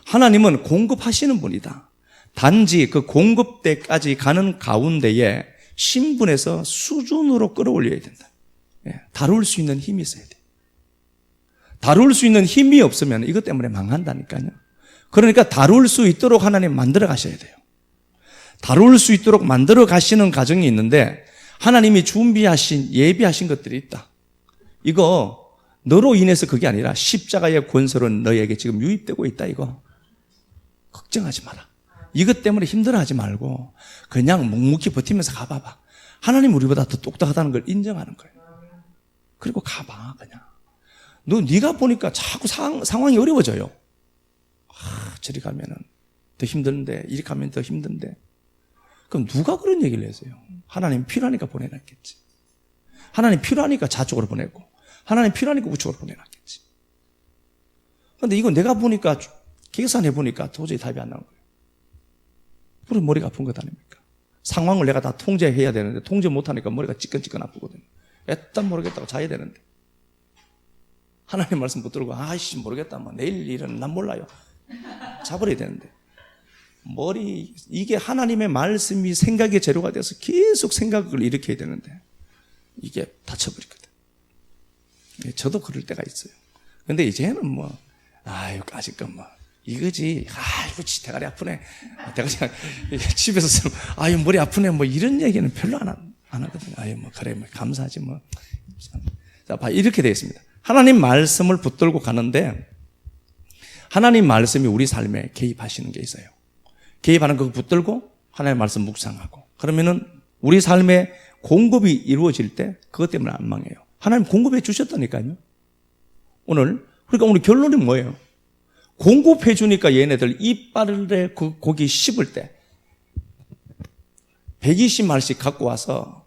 S1: 하나님은 공급하시는 분이다. 단지 그 공급대까지 가는 가운데에 신분에서 수준으로 끌어올려야 된다. 다룰 수 있는 힘이 있어야 돼. 다룰 수 있는 힘이 없으면 이것 때문에 망한다니까요. 그러니까 다룰 수 있도록 하나님 만들어 가셔야 돼요. 다룰 수 있도록 만들어 가시는 과정이 있는데 하나님이 준비하신 예비하신 것들이 있다. 이거 너로 인해서 그게 아니라 십자가의 권세로는 너에게 지금 유입되고 있다. 이거 걱정하지 마라. 이것 때문에 힘들어하지 말고 그냥 묵묵히 버티면서 가봐봐. 하나님 우리보다 더 똑똑하다는 걸 인정하는 거예요. 그리고 가봐 그냥. 네가 보니까 자꾸 상황이 어려워져요. 저리 가면은 더 힘든데 이리 가면 더 힘든데. 그럼 누가 그런 얘기를 했어요? 하나님 필요하니까 보내놨겠지. 하나님 필요하니까 좌쪽으로 보내고 하나님 필요하니까 우측으로 보내놨겠지. 근데 이거 내가 보니까, 계산해 보니까 도저히 답이 안 나오는 거예요. 그래 머리가 아픈 것 아닙니까? 상황을 내가 다 통제해야 되는데 통제 못하니까 머리가 찌끈찌끈 아프거든요. 일단 모르겠다고 자야 되는데 하나님 말씀 붙들고 아이씨 모르겠다 뭐 내일 일은 난 몰라요. 자버려야 되는데 이게 하나님의 말씀이 생각의 재료가 돼서 계속 생각을 일으켜야 되는데 이게 다쳐버리거든. 저도 그럴 때가 있어요. 근데 이제는 뭐 아유 까짓 건 뭐 이거지. 아이고 대가리 아프네. 대가리 집에서 아유 머리 아프네 뭐 이런 얘기는 별로 안 하거든요. 아유 뭐 그래 뭐 감사하지 뭐. 자, 이렇게 되어 있습니다. 하나님 말씀을 붙들고 가는데 하나님 말씀이 우리 삶에 개입하시는 게 있어요. 개입하는 거 붙들고 하나님 말씀 묵상하고 그러면은 우리 삶에 공급이 이루어질 때 그것 때문에 안 망해요. 하나님 공급해 주셨다니까요. 오늘 그러니까 오늘 결론이 뭐예요? 공급해 주니까 얘네들 이빨에 그 고기 씹을 때 120마리씩 갖고 와서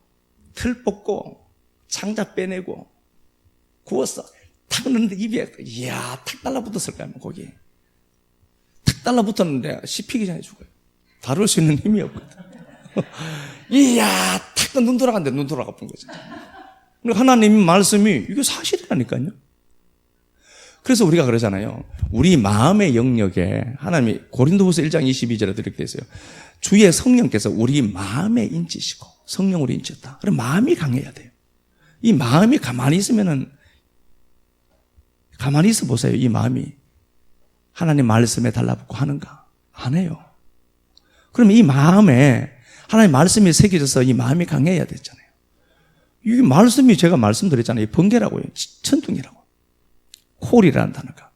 S1: 틀 뽑고 창자 빼내고 구웠어. 탁 넣는데 입에 이야 탁 달라붙었을 거야 고기. 탁 달라붙었는데 씹히기 전에 죽어요. 다룰 수 있는 힘이 없거든. 이야 탁 눈 돌아간대. 눈 돌아가 본 거지. 하나님 말씀이 이게 사실이라니까요. 그래서 우리가 그러잖아요. 우리 마음의 영역에 하나님이 고린도후서 1장 22절에 이렇게 돼 있어요. 주의 성령께서 우리 마음에 인치시고 성령으로 인쳤다. 그럼 마음이 강해야 돼요. 이 마음이 가만히 있으면은 가만히 있어 보세요. 이 마음이 하나님 말씀에 달라붙고 하는가? 안 해요. 그럼 이 마음에 하나님 말씀이 새겨져서 이 마음이 강해야 되잖아요. 이 말씀이 제가 말씀드렸잖아요. 번개라고요. 천둥이라고. 콜이라는 단어가.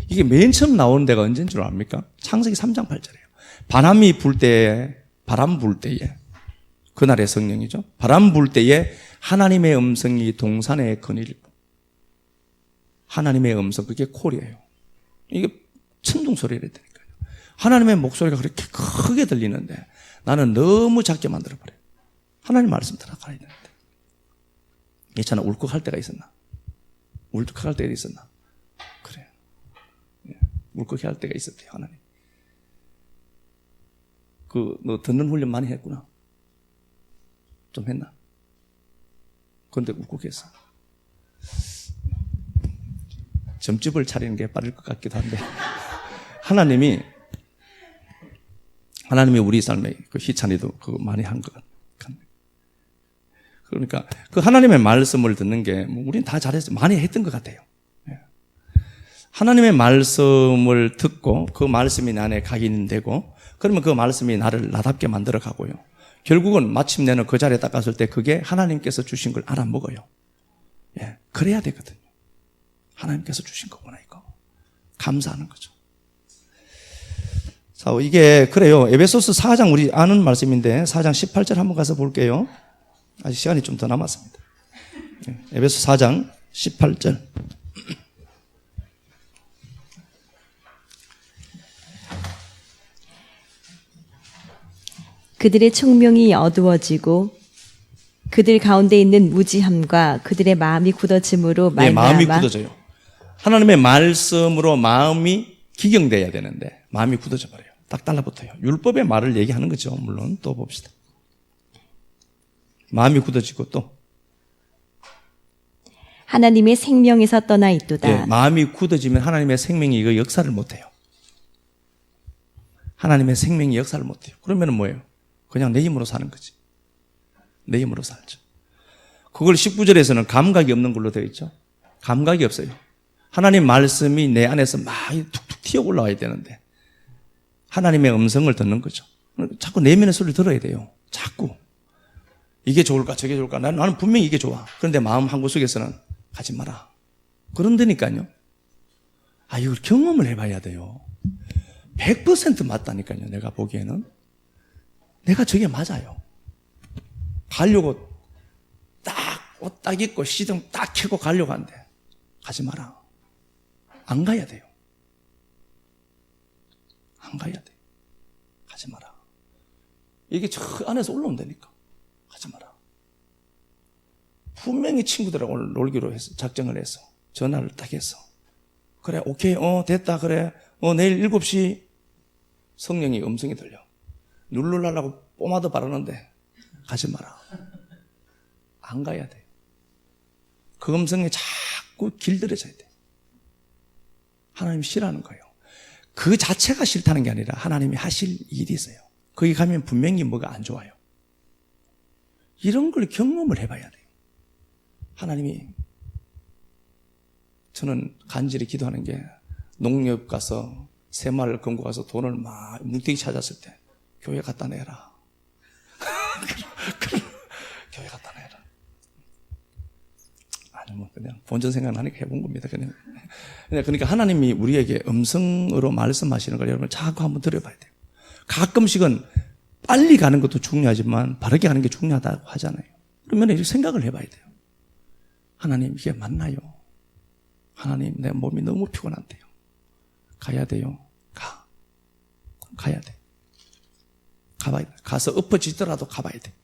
S1: 이게 맨 처음 나오는 데가 언제인 줄 압니까? 창세기 3장 8절이에요. 바람이 불 때에, 바람 불 때에, 그날의 성령이죠. 바람 불 때에 하나님의 음성이 동산에 거닐고. 하나님의 음성, 그게 콜이에요. 이게 천둥 소리를 했다니까요. 하나님의 목소리가 그렇게 크게 들리는데 나는 너무 작게 만들어버려요. 하나님 말씀 들어가야 되는데. 괜찮아, 울컥할 때가 있었나? 울컥할 때가 있었나? 그래. 울컥할 때가 있었대요, 하나님. 너 듣는 훈련 많이 했구나. 좀 했나? 그런데 울컥했어. 점집을 차리는 게 빠를 것 같기도 한데. 하나님이 우리 삶에 그 희찬이도 그거 많이 한 것 같아요. 그러니까 그 하나님의 말씀을 듣는 게 뭐 우리는 다 잘했어요. 많이 했던 것 같아요. 하나님의 말씀을 듣고 그 말씀이 내 안에 각인되고 그러면 그 말씀이 나를 나답게 만들어 가고요. 결국은 마침내는 그 자리에 딱 갔을 때 그게 하나님께서 주신 걸 알아먹어요. 예, 그래야 되거든요. 하나님께서 주신 거구나 이거. 감사하는 거죠. 자, 이게 그래요. 에베소서 4장 우리 아는 말씀인데 4장 18절 한번 가서 볼게요. 아직 시간이 좀 더 남았습니다. 에베소 4장 18절.
S2: 그들의 총명이 어두워지고 그들 가운데 있는 무지함과 그들의 마음이 굳어짐으로
S1: 마음이 굳어져요. 하나님의 말씀으로 마음이 기경돼야 되는데 마음이 굳어져 버려요. 딱 달라붙어요. 율법의 말을 얘기하는 거죠. 물론 또 봅시다. 마음이 굳어지고 또
S2: 하나님의 생명에서 떠나 있도다.
S1: 예, 마음이 굳어지면 하나님의 생명이 이거 역사를 못해요. 하나님의 생명이 역사를 못해요. 그러면 뭐예요? 그냥 내 힘으로 사는 거지. 내 힘으로 살죠. 그걸 19절에서는 감각이 없는 걸로 되어 있죠. 감각이 없어요. 하나님 말씀이 내 안에서 막 툭툭 튀어 올라와야 되는데 하나님의 음성을 듣는 거죠. 자꾸 내면의 소리를 들어야 돼요. 자꾸. 이게 좋을까 저게 좋을까 나는 분명히 이게 좋아. 그런데 마음 한구석에서는 가지 마라. 그런다니까요. 이걸 경험을 해봐야 돼요. 100% 맞다니까요. 내가 보기에는 내가 저게 맞아요. 가려고 옷 딱 입고 시동 딱 켜고 가려고 하는데 가지 마라. 안 가야 돼요. 안 가야 돼. 가지 마라. 이게 저 안에서 올라온다니까. 가지 마라. 분명히 친구들하고 오늘 놀기로 해서 작정을 해서 전화를 딱 해서 그래, 오케이, 됐다, 그래. 내일 7시 성령이 음성이 들려. 누르려고 포마드 바르는데 가지 마라. 안 가야 돼. 그 음성에 자꾸 길들여져야 돼. 하나님이 싫어하는 거예요. 그 자체가 싫다는 게 아니라 하나님이 하실 일이 있어요. 거기 가면 분명히 뭐가 안 좋아요. 이런 걸 경험을 해봐야 돼요. 하나님이, 저는 간절히 기도하는 게 농협 가서 새마을 금고 가서 돈을 막 뭉태기 찾았을 때 교회 갖다 내라. 교회 갖다 내라. 아니 뭐 그냥 본전 생각나니까 해본 겁니다. 그냥. 그러니까 하나님이 우리에게 음성으로 말씀하시는 걸 여러분 자꾸 한번 들어봐야 돼요. 가끔씩은 빨리 가는 것도 중요하지만 바르게 가는 게 중요하다고 하잖아요. 그러면 이렇게 생각을 해봐야 돼요. 하나님 이게 맞나요? 하나님 내 몸이 너무 피곤한데요. 가야 돼요. 가야 돼. 가봐야 돼. 가서 엎어지더라도 가봐야 돼.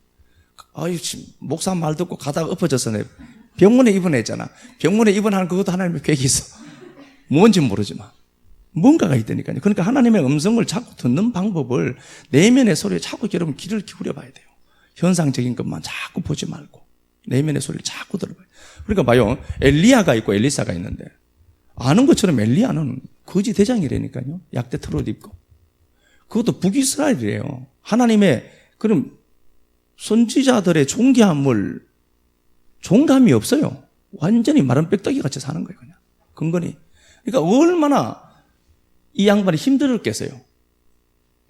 S1: 아유, 목사 말 듣고 가다가 엎어져서 내 병원에 입원했잖아. 병원에 입원하는 그것도 하나님의 계획이 있어. 뭔지 모르지만 뭔가가 있다니까요. 그러니까 하나님의 음성을 자꾸 듣는 방법을 내면의 소리에 자꾸 여러분 귀를 기울여 봐야 돼요. 현상적인 것만 자꾸 보지 말고 내면의 소리를 자꾸 들어봐요. 그러니까 봐요. 엘리야가 있고 엘리사가 있는데 아는 것처럼 엘리야는 거지 대장이라니까요. 약대 털옷 입고. 그것도 북이스라엘이에요. 하나님의 그럼 선지자들의 존감이 없어요. 완전히 마른 빽떡이 같이 사는 거예요. 그냥 근거니. 그러니까 얼마나 이 양반이 힘들었겠어요.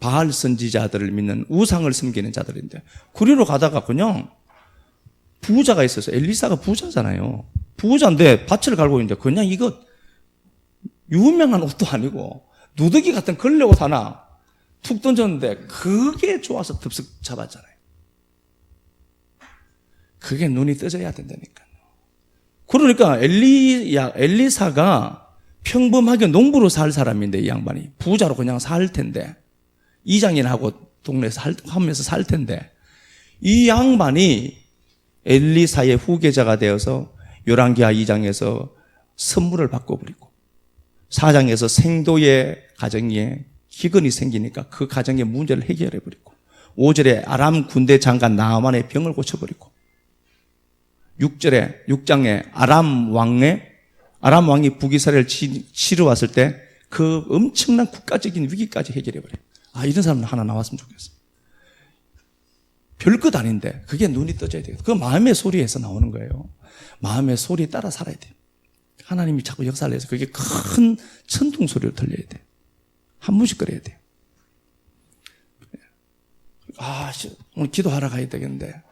S1: 바알 선지자들을 믿는 우상을 섬기는 자들인데 구리로 가다가 그냥 부자가 있어서 엘리사가 부자잖아요. 부자인데 밭을 갈고 있는데 그냥 이거 유명한 옷도 아니고 누더기 같은 걸레 옷 하나 툭 던졌는데 그게 좋아서 덥석 잡았잖아요. 그게 눈이 떠져야 된다니까요. 그러니까 엘리사가 평범하게 농부로 살 사람인데 이 양반이 부자로 그냥 살 텐데 이장이나 하고 동네에서 하면서 살 텐데 이 양반이 엘리사의 후계자가 되어서 열왕기하 2장에서 선물을 바꿔버리고 4장에서 생도의 가정에 기근이 생기니까 그 가정의 문제를 해결해버리고 5절에 아람 군대 장관 나아만의 병을 고쳐버리고 6장에 아람 왕이 북이스라엘을 치러 왔을 때 그 엄청난 국가적인 위기까지 해결해버려요. 이런 사람 하나 나왔으면 좋겠어. 별것 아닌데 그게 눈이 떠져야 돼요. 그 마음의 소리에서 나오는 거예요. 마음의 소리에 따라 살아야 돼요. 하나님이 자꾸 역사를 해서 그게 큰 천둥 소리로 들려야 돼요. 한 번씩 그래야 돼요. 오늘 기도하러 가야 되겠는데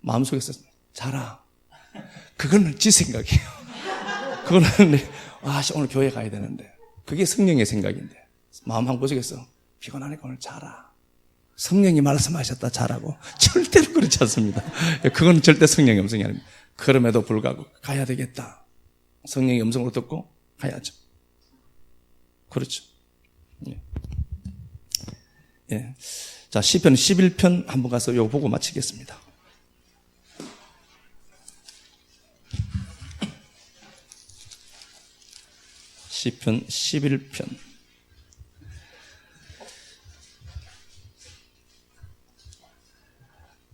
S1: 마음속에서 자라. 그거는 지 생각이에요. 그거는 오늘 교회 가야 되는데 그게 성령의 생각인데 마음 한 곳에서 피곤하니까 오늘 자라. 성령이 말씀하셨다 자라고 절대로 그렇지 않습니다. 그건 절대 성령의 음성이 아닙니다. 그럼에도 불구하고 가야 되겠다. 성령의 음성으로 듣고 가야죠. 그렇죠. 예. 자, 시편 11편 한번 가서 이거 보고 마치겠습니다. 시편 11편.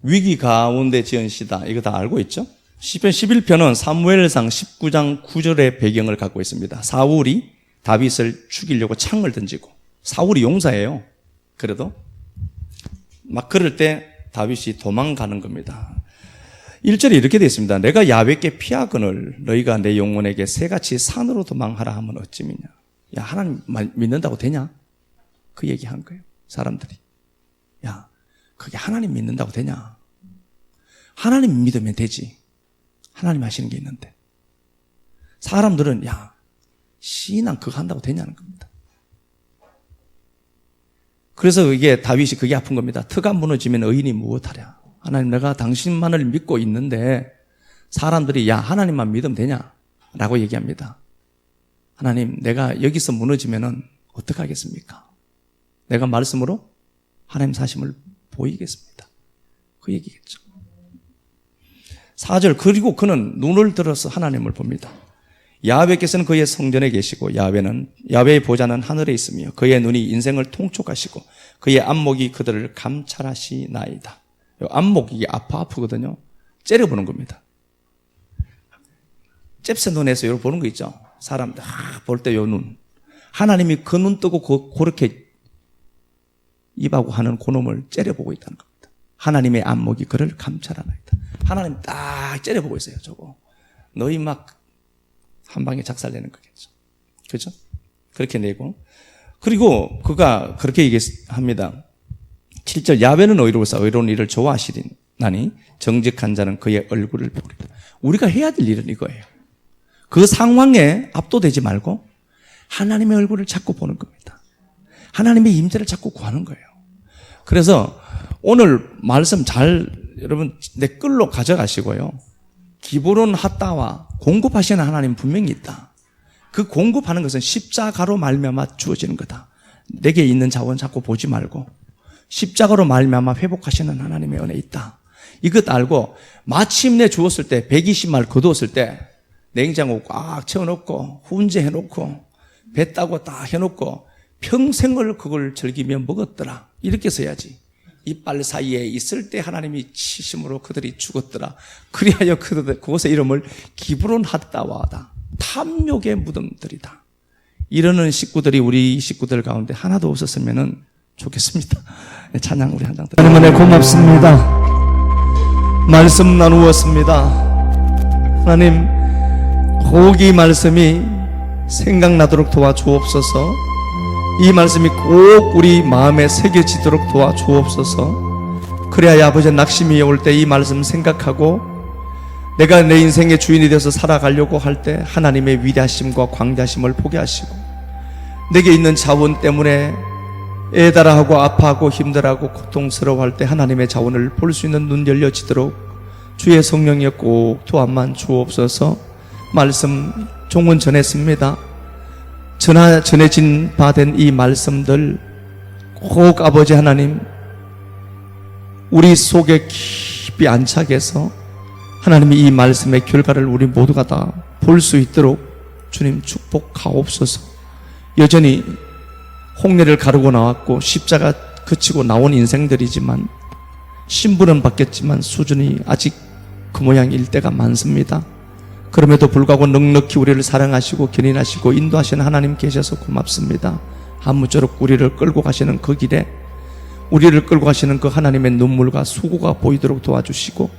S1: 위기 가운데 지은 시다. 이거 다 알고 있죠? 시편 11편은 사무엘상 19장 9절의 배경을 갖고 있습니다. 사울이 다윗을 죽이려고 창을 던지고 사울이 용사예요. 그래도 막 그럴 때 다윗이 도망가는 겁니다. 1절에 이렇게 되어 있습니다. 내가 야훼께 피하거늘 너희가 내 영혼에게 새같이 산으로 도망하라 하면 어찌미냐. 야, 하나님 믿는다고 되냐? 그 얘기한 거예요. 사람들이. 야, 그게 하나님 믿는다고 되냐? 하나님 믿으면 되지. 하나님 하시는 게 있는데. 사람들은 야, 신앙 그거 한다고 되냐는 겁니다. 그래서 이게 다윗이 그게 아픈 겁니다. 터가 무너지면 의인이 무엇하랴. 하나님 내가 당신만을 믿고 있는데 사람들이 야 하나님만 믿으면 되냐? 라고 얘기합니다. 하나님 내가 여기서 무너지면 어떻게 하겠습니까? 내가 말씀으로 하나님 사심을 보이겠습니다. 그 얘기겠죠. 4절 그리고 그는 눈을 들어서 하나님을 봅니다. 야훼께서는 그의 성전에 계시고 야훼의 보좌는 하늘에 있으며 그의 눈이 인생을 통촉하시고 그의 안목이 그들을 감찰하시나이다. 안목, 이게 아프거든요. 째려보는 겁니다. 잽새 눈에서 여러분 보는 거 있죠? 사람 볼 때 요 눈. 하나님이 그 눈 뜨고 그렇게 입하고 하는 그놈을 째려보고 있다는 겁니다. 하나님의 안목이 그를 감찰하나이다. 하나님 딱 째려보고 있어요. 저거 너희 막 한 방에 작살내는 거겠죠. 그렇죠? 그렇게 내고, 그리고 그가 그렇게 얘기합니다. 7절, 야훼는 의로운 일을 좋아하시리나니 정직한 자는 그의 얼굴을 보리라. 우리가 해야 될 일은 이거예요. 그 상황에 압도되지 말고 하나님의 얼굴을 자꾸 보는 겁니다. 하나님의 임재를 자꾸 구하는 거예요. 그래서 오늘 말씀 여러분 댓글로 가져가시고요. 기브론 핫다와 공급하시는 하나님 분명히 있다. 그 공급하는 것은 십자가로 말미암아 주어지는 거다. 내게 있는 자원 자꾸 보지 말고 십자가로 말미암아 회복하시는 하나님의 은혜 있다. 이것 알고 마침내 주었을 때 120마리 거두었을 때 냉장고 꽉 채워놓고 훈제해놓고 배 따고 다 해놓고 평생을 그걸 즐기며 먹었더라. 이렇게 써야지. 이빨 사이에 있을 때 하나님이 치심으로 그들이 죽었더라. 그리하여 그곳의 이름을 기브론 핫다와다. 탐욕의 무덤들이다. 이러는 식구들이 우리 식구들 가운데 하나도 없었으면 좋겠습니다. 찬양 우리 한 장 드립니다.
S3: 하나님 은혜 고맙습니다. 말씀 나누었습니다. 하나님 꼭 이 말씀이 생각나도록 도와주옵소서. 이 말씀이 꼭 우리 마음에 새겨지도록 도와주옵소서. 그래야 아버지 낙심이 올 때 이 말씀 생각하고 내가 내 인생의 주인이 되어서 살아가려고 할 때 하나님의 위대하심과 광대하심을 보게 하시고 내게 있는 자원 때문에 애달아하고 아파하고 힘들어하고 고통스러워할 때 하나님의 자원을 볼 수 있는 눈 열려지도록 주의 성령이 꼭 도와만 주옵소서. 말씀 종은 전했습니다. 전해진 바 된 이 말씀들 꼭 아버지 하나님 우리 속에 깊이 안착해서 하나님이 이 말씀의 결과를 우리 모두가 다 볼 수 있도록 주님 축복하옵소서. 여전히 홍례를 가르고 나왔고 십자가 그치고 나온 인생들이지만 신분은 바뀌었지만 수준이 아직 그 모양일 때가 많습니다. 그럼에도 불구하고 넉넉히 우리를 사랑하시고 견인하시고 인도하시는 하나님 계셔서 고맙습니다. 아무쪼록 우리를 끌고 가시는 그 길에 우리를 끌고 가시는 그 하나님의 눈물과 수고가 보이도록 도와주시고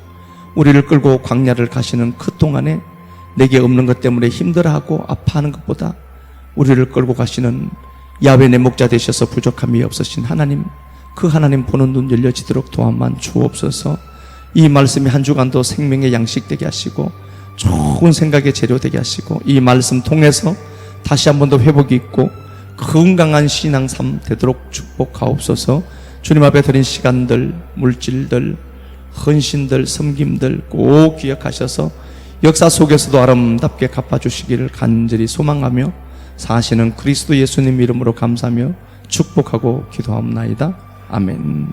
S3: 우리를 끌고 광야를 가시는 그 동안에 내게 없는 것 때문에 힘들어하고 아파하는 것보다 우리를 끌고 가시는 야훼 내 목자 되셔서 부족함이 없으신 하나님, 그 하나님 보는 눈 열려지도록 도와만 주옵소서. 이 말씀이 한 주간도 생명의 양식 되게 하시고 좋은 생각의 재료 되게 하시고 이 말씀 통해서 다시 한 번 더 회복이 있고 건강한 신앙 삶 되도록 축복하옵소서. 주님 앞에 드린 시간들, 물질들, 헌신들, 섬김들 꼭 기억하셔서 역사 속에서도 아름답게 갚아주시기를 간절히 소망하며 사시는 그리스도 예수님 이름으로 감사하며 축복하고 기도하옵나이다. 아멘.